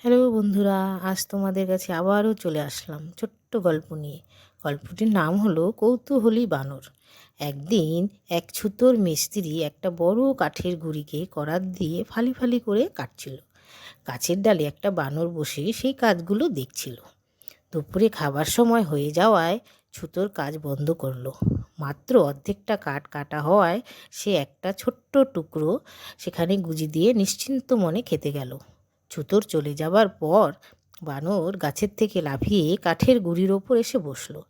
Hello বন্ধুরা, আজ তোমাদের কাছে আবারও চলে আসলাম ছোট্ট গল্প নিয়ে। গল্পটির নাম হলো কৌতূহলী বানর। একদিন এক ছুতোর মিস্ত্রি একটা বড় কাঠের গুঁড়িকে করাত দিয়ে ফালি ফালি করে কাটছিল। গাছের ডালে একটা বানর বসে সেই কাজগুলো দেখছিল। দুপুরে খাবার সময় হয়ে যাওয়ায় ছুতোর কাজ বন্ধ করলো। মাত্র অর্ধেকটা কাঠ কাটা হওয়ায় সে একটা ছোট্ট টুকরো সেখানে গুঁজি দিয়ে নিশ্চিন্ত মনে খেতে গেল। ছুতোর চলে যাবার পর বানর গাছের থেকে লাফিয়ে কাঠের গুঁড়ির ওপর এসে বসলো।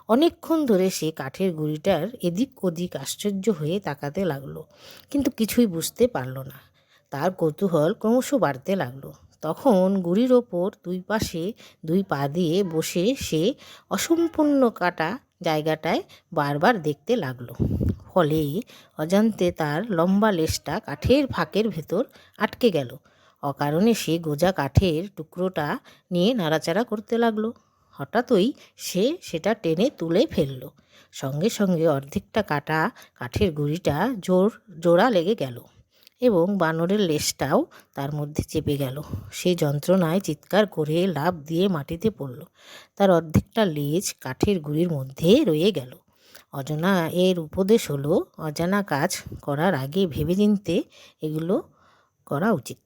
অনেকক্ষণ ধরে সে কাঠের গুঁড়িটার এদিক ওদিক আশ্চর্য হয়ে তাকাতে লাগলো, কিন্তু কিছুই বুঝতে পারল না। তার কৌতূহল ক্রমশ বাড়তে লাগলো। তখন গুঁড়ির ওপর দুই পাশে দুই পা দিয়ে বসে সে অসম্পূর্ণ কাটা জায়গাটায় বারবার দেখতে লাগলো। ফলে অজান্তে তার লম্বা লেজটা কাঠের ফাঁকের ভেতর আটকে গেল। অকারণে সে গোজা কাঠের টুকরোটা নিয়ে নাড়াচাড়া করতে লাগলো। হঠাৎই সে সেটা টেনে তুলে ফেলল। সঙ্গে সঙ্গে অর্ধেকটা কাটা কাঠের গুঁড়িটা জোড়া লেগে গেল এবং বানরের লেজটাও তার মধ্যে চেপে গেল। সে যন্ত্রণায় চিৎকার করে লাফ দিয়ে মাটিতে পড়ল। তার অর্ধেকটা লেজ কাঠের গুঁড়ির মধ্যে রয়ে গেল। অজানা এর উপদেশ হলো, অজানা কাজ করার আগে ভেবেচিন্তে এগুলো করা উচিত।